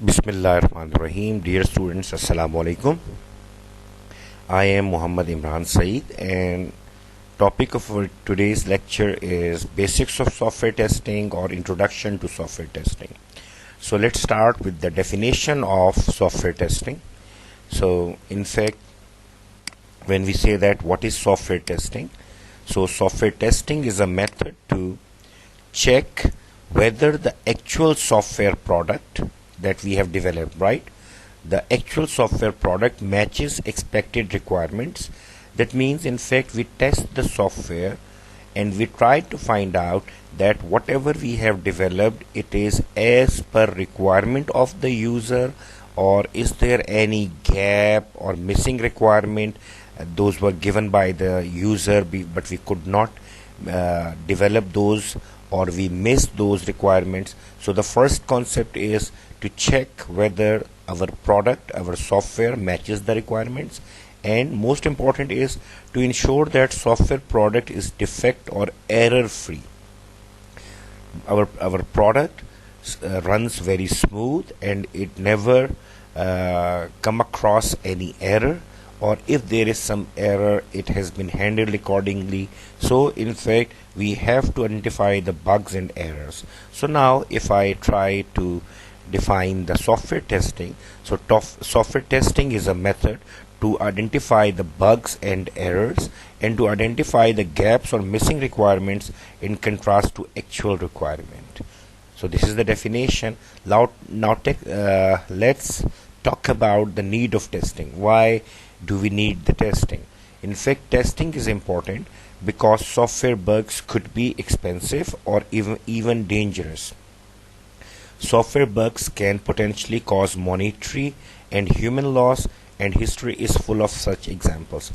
Bismillahirrahmanirrahim. Dear students, Assalamu alaikum. I am Muhammad Imran Saeed, and topic of our today's lecture is basics of software testing or introduction to software testing. So let's start with the definition of software testing. So in fact, when we say that what is software testing, so software testing is a method to check whether the actual software product that we have developed, right? The actual software product matches expected requirements. That means, in fact, we test the software and we try to find out that whatever we have developed, it is as per requirement of the user, or is there any gap or missing requirement. Those were given by the user, but we could not develop those, or we missed those requirements. So the first concept is to check whether our product, our software matches the requirements, and most important is to ensure that software product is defect or error free. Our product runs very smooth and it never come across any error, or if there is some error, it has been handled accordingly. So in fact, we have to identify the bugs and errors. So now if I try to define the software testing, so software testing is a method to identify the bugs and errors and to identify the gaps or missing requirements in contrast to actual requirement. So this is the definition. Now let's talk about the need of testing. Why do we need the testing? In fact, testing is important because software bugs could be expensive or even dangerous. Software bugs can potentially cause monetary and human loss, and history is full of such examples.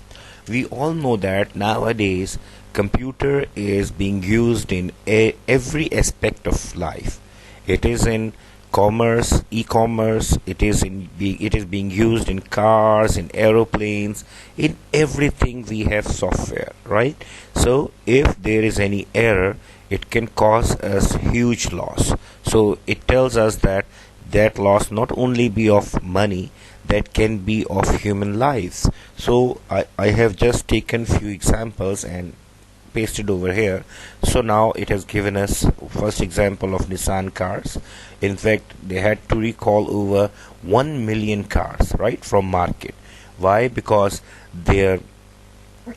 We all know that nowadays computer is being used in every aspect of life. It is in commerce, e-commerce, it is being used in cars, in aeroplanes, in everything we have software, right? So if there is any error, it can cause us huge loss. So it tells us that loss not only be of money, that can be of human lives. So I have just taken few examples and pasted over here. So now it has given us first example of Nissan cars. In fact, they had to recall over 1 million cars, right, from market. Why? Because their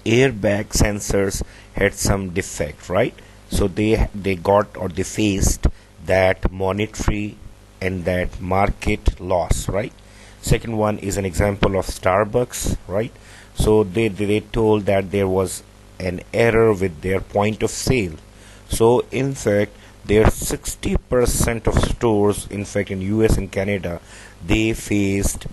airbag sensors had some defect, right? So they got, or they faced that monetary and that market loss, right? Second one is an example of Starbucks, right? So they told that there was an error with their point of sale. So in fact, their 60% of stores, in fact in US and Canada, they faced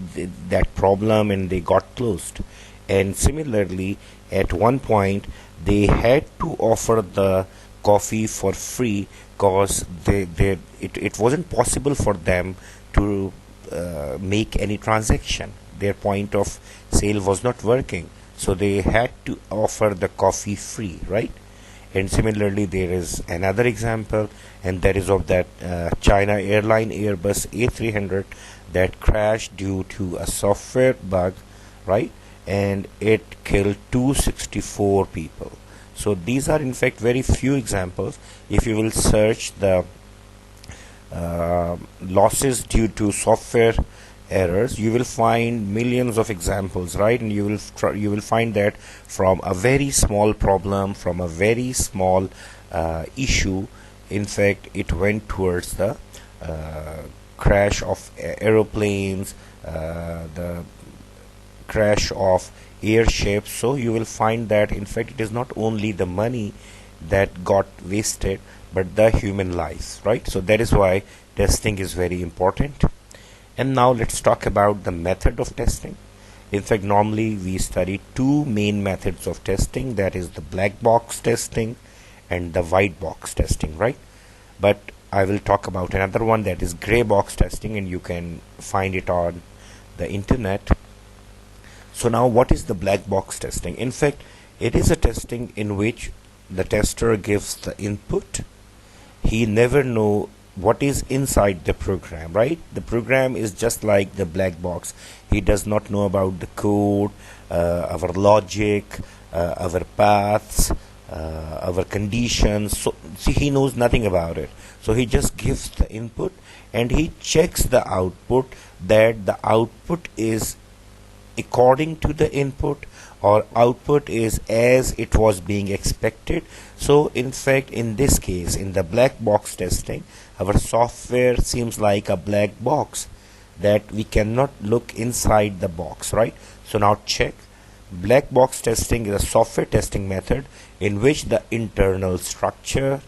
that problem and they got closed. And similarly, at one point they had to offer the coffee for free because it wasn't possible for them to make any transaction. Their point of sale was not working, so they had to offer the coffee free, right? And similarly, there is another example, and that is of that China airline Airbus A300 that crashed due to a software bug, right? And it killed 264 people. So these are in fact very few examples. If you will search the losses due to software errors, you will find millions of examples, right? And you will find that from a very small problem, from a very small issue, in fact it went towards the crash of aeroplanes, the crash of airships. So you will find that in fact it is not only the money that got wasted, but the human lives, right? So that is why testing is very important. And now let's talk about the method of testing. In fact, normally we study two main methods of testing, that is the black box testing and the white box testing, right? But I will talk about another one, that is gray box testing, and you can find it on the internet. So now what is the black box testing? In fact, it is a testing in which the tester gives the input. He never know what is inside the program, right? The program is just like the black box. He does not know about the code, our logic, our paths, our conditions. So see, he knows nothing about it. So he just gives the input and he checks the output, that the output is according to the input or output is as it was being expected. So in fact, in this case, in the black box testing, our software seems like a black box that we cannot look inside the box, right? So now check. Black box testing is a software testing method in which the internal structure,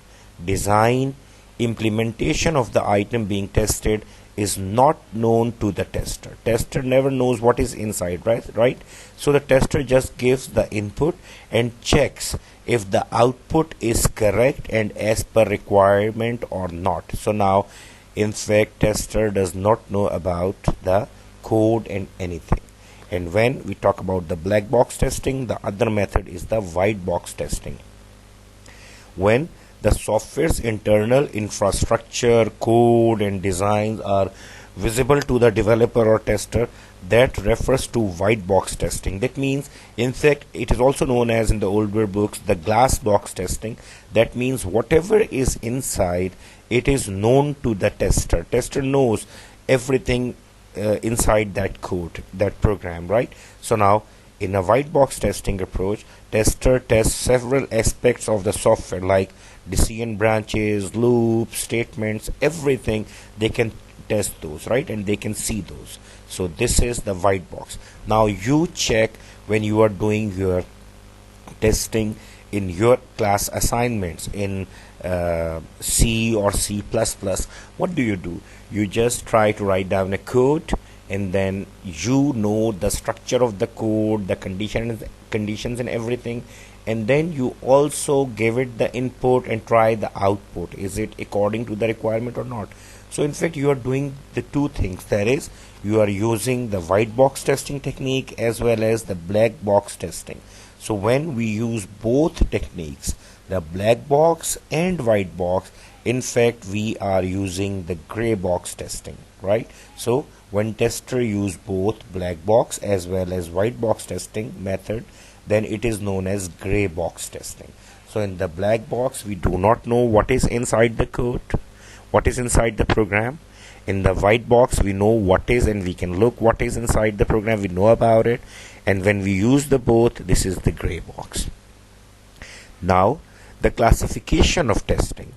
design, implementation of the item being tested is not known to the tester. Tester never knows what is inside, right? So the tester just gives the input and checks if the output is correct and as per requirement or not. So now, in fact, tester does not know about the code and anything. And when we talk about the black box testing, the other method is the white box testing. When the software's internal infrastructure, code and designs are visible to the developer or tester, that refers to white box testing. That means, in fact, it is also known as in the older books the glass box testing. That means whatever is inside, it is known to the tester. Tester knows everything inside that code, that program, right? So now, in a white box testing approach, tester tests several aspects of the software like decision branches, loops, statements, everything. They can test those, right? And they can see those. So this is the white box. Now you check when you are doing your testing in your class assignments in C or C++. What do? You just try to write down a code, and then you know the structure of the code, the conditions and everything, and then you also give it the input and try the output. Is it according to the requirement or not? So in fact, you are doing the two things. That is, you are using the white box testing technique as well as the black box testing. So when we use both techniques, the black box and white box, in fact, we are using the gray box testing, right? So when tester use both black box as well as white box testing method, then it is known as gray box testing. So in the black box, we do not know what is inside the code, what is inside the program. In the white box, we know what is, and we can look what is inside the program. We know about it. And when we use the both, this is the gray box. Now, the classification of testing.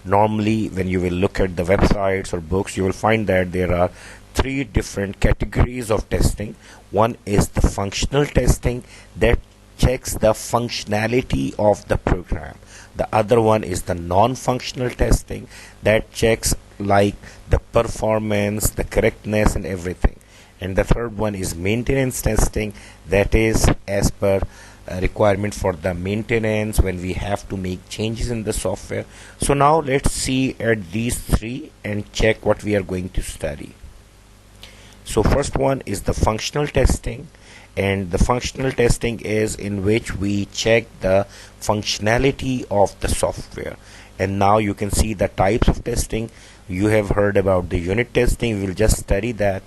Normally, when you will look at the websites or books, you will find that there are three different categories of testing. One is the functional testing that checks the functionality of the program. The other one is the non-functional testing that checks like the performance, the correctness and everything. And the third one is maintenance testing, that is as per requirement for the maintenance when we have to make changes in the software. So now let's see at these three and check what we are going to study. So first one is the functional testing, and the functional testing is in which we check the functionality of the software. And now you can see the types of testing. You have heard about the unit testing. We will just study that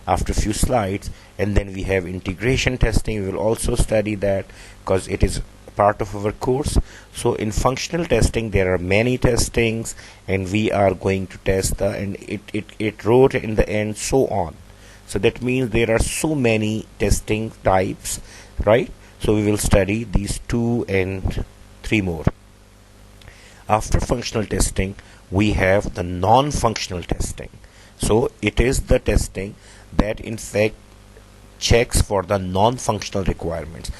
after a few slides. And then we have integration testing. We will also study that because it is part of our course. So in functional testing, there are many testings, and we are going to test the, and it wrote in the end so on. So that means there are so many testing types, right? So we will study these 2 and 3 more. After functional testing, we have the non-functional testing. So it is the testing that in fact checks for the non-functional requirements.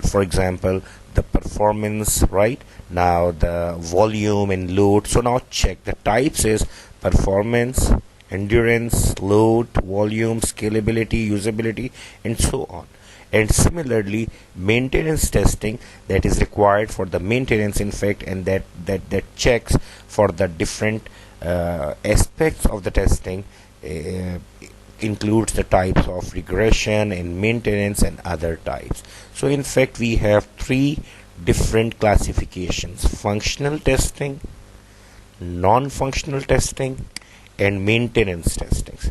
For example, the performance, right? Now the volume and load. So now check the types is performance, endurance, load, volume, scalability, usability, and so on. And similarly, maintenance testing that is required for the maintenance, in fact, and that checks for the different aspects of the testing, includes the types of regression and maintenance and other types. So in fact, we have 3 different classifications: functional testing, non-functional testing, and maintenance testings.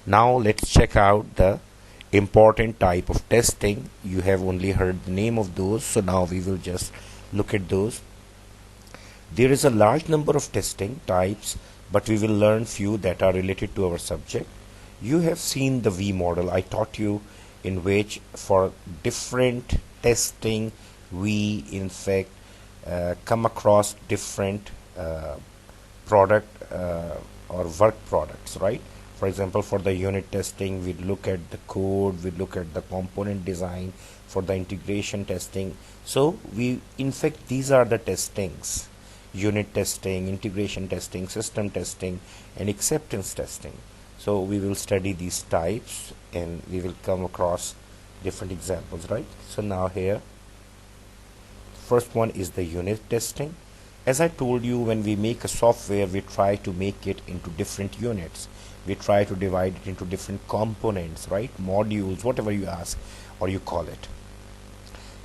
Now let's check out the important type of testing. You have only heard the name of those, so now we will just look at those. There is a large number of testing types, but we will learn few that are related to our subject. You have seen the V model I taught you, in which for different testing we in fact come across different product or work products, right? For example, for the unit testing, we look at the code, we look at the component design. For the integration testing, so we in fact these are the testings: unit testing, integration testing, system testing, and acceptance testing. So we will study these types and we will come across different examples, right? So now here, first one is the unit testing. As I told you, when we make a software, we try to make it into different units. We try to divide it into different components, right? Modules, whatever you ask or you call it.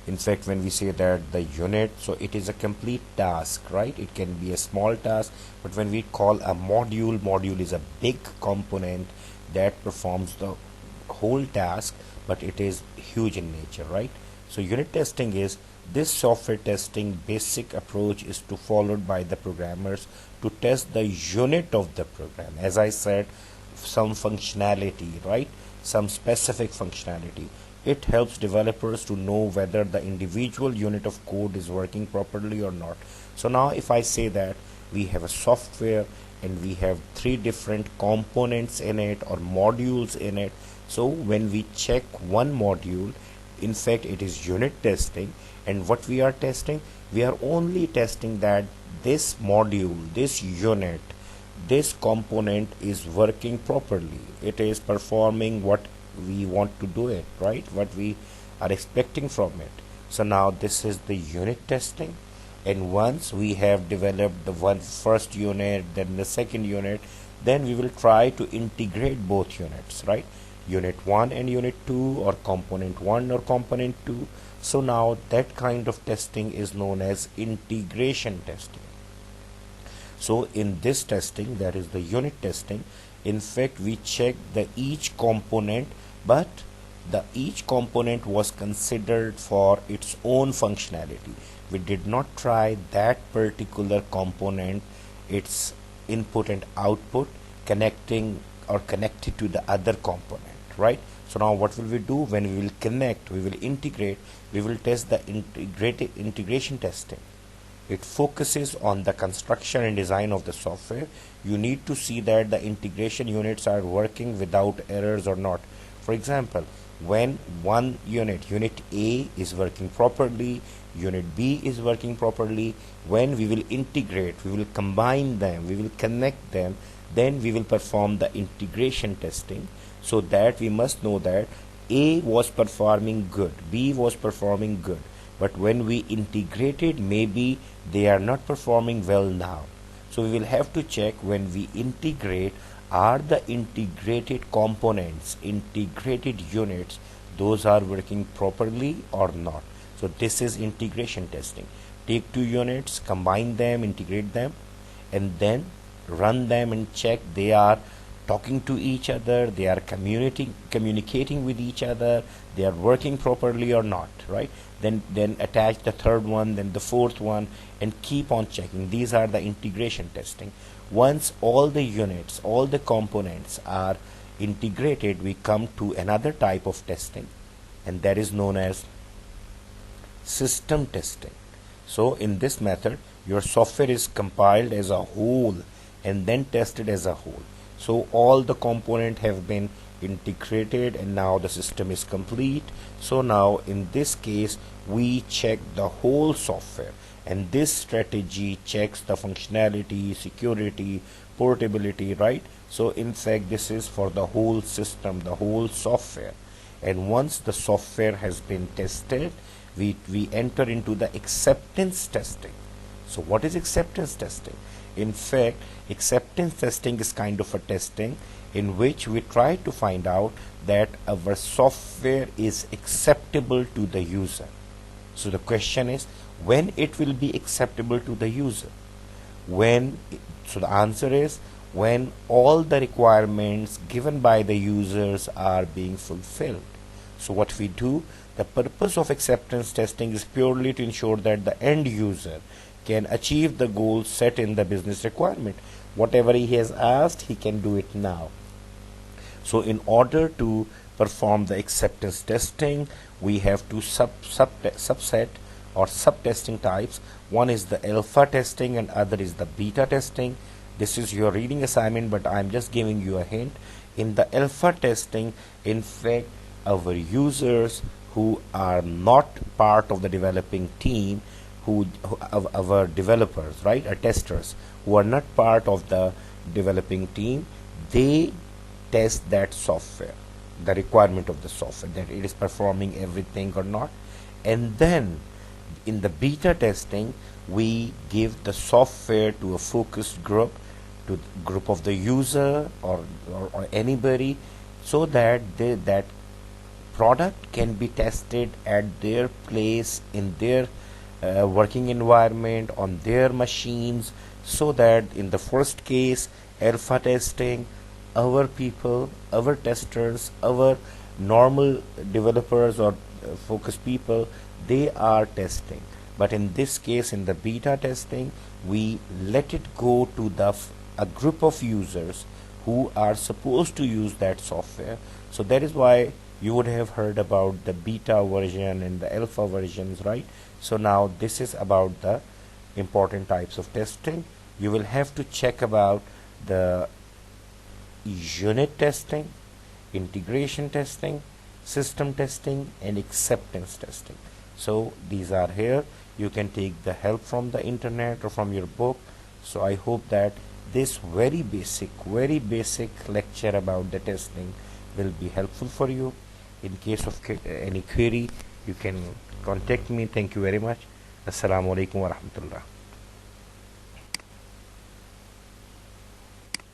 In fact, when we say that the unit, so it is a complete task, right? It can be a small task, but when we call a module is a big component that performs the whole task, but it is huge in nature, right? So unit testing is this software testing basic approach is to followed by the programmers to test the unit of the program. As I said, some functionality, right? Some specific functionality. It helps developers to know whether the individual unit of code is working properly or not. So now if I say that we have a software and we have 3 different components in it or modules in it, so when we check one module, in fact it is unit testing, and what we are testing, we are only testing that this module, this unit, this component is working properly. It is performing what we want to do it, right? What we are expecting from it. So now this is the unit testing, and once we have developed the first unit, then the second unit, then we will try to integrate both units, right? Unit 1 and unit 2, or component 1 or component 2. So now that kind of testing is known as integration testing. So in this testing, that is the unit testing, in fact we check the each component, but the each component was considered for its own functionality. We did not try that particular component, its input and output connecting or connected to the other component, right? So now what will we do? When we will connect, we will integrate, we will test the integration testing. It focuses on the construction and design of the software. You need to see that the integration units are working without errors or not. For example, when one unit A is working properly, unit B is working properly, when we will integrate, we will combine them, we will connect them, then we will perform the integration testing, so that we must know that A was performing good, B was performing good, but when we integrated, maybe they are not performing well now. So we will have to check when we integrate, are the integrated components, integrated units, those are working properly or not. So this is integration testing. Take 2 units, combine them, integrate them, and then run them and check they are talking to each other, they are communicating with each other, they are working properly or not, right? Then attach the third one, then the fourth one, and keep on checking. These are the integration testing. Once all the units, all the components are integrated, we come to another type of testing, and that is known as system testing. So in this method, your software is compiled as a whole and then tested as a whole. So all the components have been integrated and now the system is complete. So now in this case, we check the whole software, and this strategy checks the functionality, security, portability, right? So in fact this is for the whole system, the whole software. And once the software has been tested, we enter into the acceptance testing. So what is acceptance testing? In fact, acceptance testing is kind of a testing in which we try to find out that our software is acceptable to the user. So the question is, when it will be acceptable to the user? When So the answer is when all the requirements given by the users are being fulfilled. So what we do, the purpose of acceptance testing is purely to ensure that the end user can achieve the goals set in the business requirement. Whatever he has asked, he can do it now. So in order to perform the acceptance testing, we have two subset or sub-testing types. One is the alpha testing and other is the beta testing. This is your reading assignment, but I'm just giving you a hint. In the alpha testing, in fact, our users who are not part of the developing team, our developers, right, our testers who are not part of the developing team, they test that software, the requirement of the software, that it is performing everything or not. And then in the beta testing, we give the software to a focused group, to the group of the user or anybody, so that that product can be tested at their place, in their working environment, on their machines, so that in the first case, alpha testing, our people, our testers, our normal developers or focused people, they are testing. But in this case, in the beta testing, we let it go to a group of users who are supposed to use that software. So that is why you would have heard about the beta version and the alpha versions, right? So now this is about the important types of testing. You will have to check about the unit testing, integration testing, system testing, and acceptance testing. So these are here. You can take the help from the internet or from your book. So I hope that this very basic lecture about the testing will be helpful for you. In case of any query, you can contact me. Thank you very much. Assalamu alaikum wa rahmatullah.